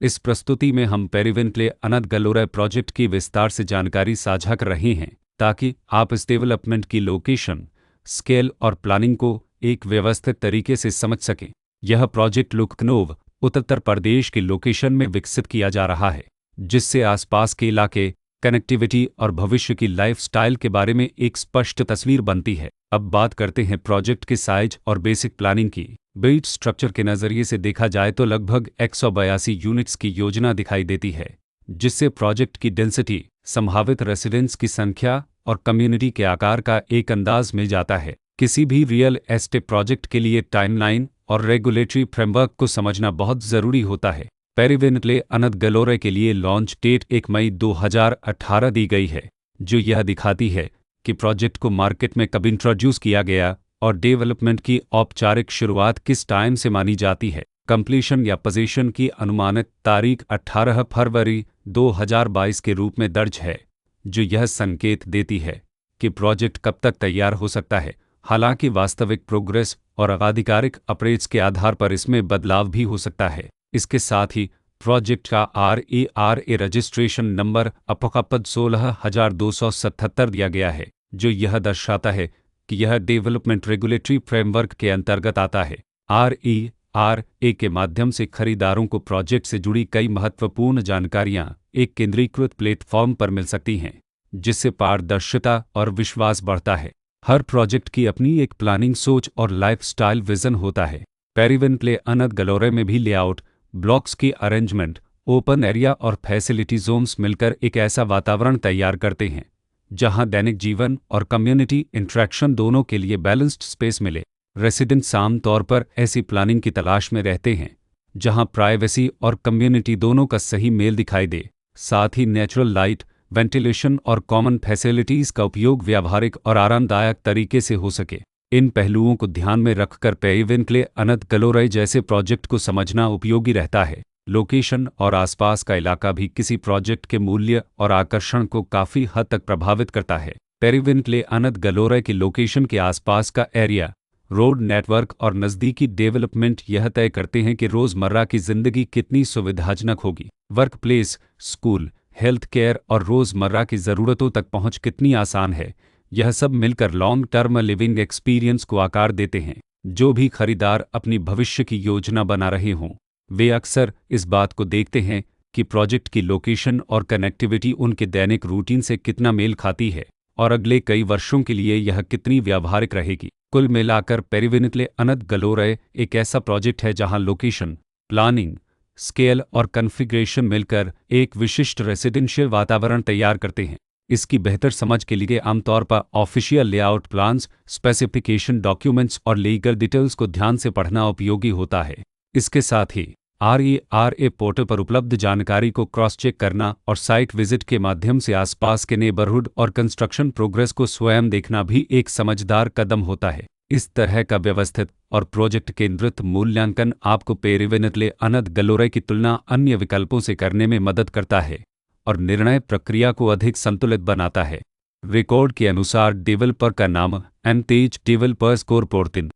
इस प्रस्तुति में हम पेरिवेंटले अनंत गलोरे प्रोजेक्ट की विस्तार से जानकारी साझा कर रहे हैं ताकि आप इस डेवलपमेंट की लोकेशन, स्केल और प्लानिंग को एक व्यवस्थित तरीके से समझ सकें। यह प्रोजेक्ट लखनऊ, उत्तर प्रदेश के लोकेशन में विकसित किया जा रहा है, जिससे आसपास के इलाके, कनेक्टिविटी और भविष्य की लाइफस्टाइल के बारे में एक स्पष्ट तस्वीर बनती है। अब बात करते हैं प्रोजेक्ट के साइज और बेसिक प्लानिंग की। बिल्ड स्ट्रक्चर के नज़रिए से देखा जाए तो लगभग 182 यूनिट्स की योजना दिखाई देती है, जिससे प्रोजेक्ट की डेंसिटी, संभावित रेसिडेंट्स की संख्या और कम्युनिटी के आकार का एक अंदाज मिल जाता है। किसी भी रियल एस्टेट प्रोजेक्ट के लिए टाइमलाइन और रेगुलेटरी फ्रेमवर्क को समझना बहुत ज़रूरी होता है। पेरिवेंटले अनंत गलोरे के लिए लॉन्च डेट 1 मई 2018 दी गई है, जो यह दिखाती है कि प्रोजेक्ट को मार्केट में कब इंट्रोड्यूस किया गया और डेवलपमेंट की औपचारिक शुरुआत किस टाइम से मानी जाती है। कंप्लीशन या पोजीशन की अनुमानित तारीख 18 फरवरी 2022 के रूप में दर्ज है, जो यह संकेत देती है कि प्रोजेक्ट कब तक तैयार हो सकता है। हालांकि वास्तविक प्रोग्रेस और आधिकारिक अप्रेज के आधार पर इसमें बदलाव भी हो सकता है। इसके साथ ही प्रोजेक्ट का RERA रजिस्ट्रेशन नंबर अपकपद 16277 दिया गया है, जो यह दर्शाता है कि यह डेवलपमेंट रेगुलेटरी फ्रेमवर्क के अंतर्गत आता है। RERA के माध्यम से खरीदारों को प्रोजेक्ट से जुड़ी कई महत्वपूर्ण जानकारियां एक केंद्रीकृत प्लेटफॉर्म पर मिल सकती हैं, जिससे पारदर्शिता और विश्वास बढ़ता है। हर प्रोजेक्ट की अपनी एक प्लानिंग सोच और लाइफस्टाइल विजन होता है। पेरिवेंटले अनंत गलोरे में भी लेआउट, ब्लॉक्स की अरेंजमेंट, ओपन एरिया और फैसिलिटी जोन्स मिलकर एक ऐसा वातावरण तैयार करते हैं जहां दैनिक जीवन और कम्युनिटी इंटरेक्शन दोनों के लिए बैलेंस्ड स्पेस मिले। रेसिडेंट्स आम तौर पर ऐसी प्लानिंग की तलाश में रहते हैं जहां प्राइवेसी और कम्युनिटी दोनों का सही मेल दिखाई दे। साथ ही नेचुरल लाइट, वेंटिलेशन और कॉमन फैसिलिटीज़ का उपयोग व्यावहारिक और आरामदायक तरीके से हो सके। इन पहलुओं को ध्यान में रखकर पेरिवेंटले अनंत गलोरे जैसे प्रोजेक्ट को समझना उपयोगी रहता है। लोकेशन और आसपास का इलाका भी किसी प्रोजेक्ट के मूल्य और आकर्षण को काफ़ी हद तक प्रभावित करता है। पेरिवेंटले अनंत गलोरे की लोकेशन के आसपास का एरिया, रोड नेटवर्क और नज़दीकी डेवलपमेंट यह तय करते हैं कि रोज़मर्रा की ज़िंदगी कितनी सुविधाजनक होगी। Work place, school, health care और रोज़मर्रा की ज़रूरतों तक पहुंच कितनी आसान है। यह सब मिलकर लॉन्ग टर्म लिविंग एक्सपीरियंस को आकार देते हैं। जो भी खरीदार अपनी भविष्य की योजना बना रहे हों, वे अक्सर इस बात को देखते हैं कि प्रोजेक्ट की लोकेशन और कनेक्टिविटी उनके दैनिक रूटीन से कितना मेल खाती है और अगले कई वर्षों के लिए यह कितनी व्यावहारिक रहेगी। कुल मिलाकर पेरिवेंटले अनंत गलोरे एक ऐसा प्रोजेक्ट है जहां लोकेशन, प्लानिंग, स्केल और कॉन्फ़िगरेशन मिलकर एक विशिष्ट रेसिडेंशियल वातावरण तैयार करते हैं। इसकी बेहतर समझ के लिए आमतौर पर official layout plans, specification documents और लीगल डिटेल्स को ध्यान से पढ़ना उपयोगी होता है। इसके साथ ही RERA पोर्टल पर उपलब्ध जानकारी को क्रॉस चेक करना और साइट विजिट के माध्यम से आसपास के नेबरहुड और कंस्ट्रक्शन प्रोग्रेस को स्वयं देखना भी एक समझदार कदम होता है। इस तरह का व्यवस्थित और प्रोजेक्ट केंद्रित मूल्यांकन आपको पेरिवेंटले अनंत गलोरे की तुलना अन्य विकल्पों से करने में मदद करता है और निर्णय प्रक्रिया को अधिक संतुलित बनाता है। रिकॉर्ड के अनुसार डेवलपर का नाम एम तेज डेवलपर्स कॉरपोरेशन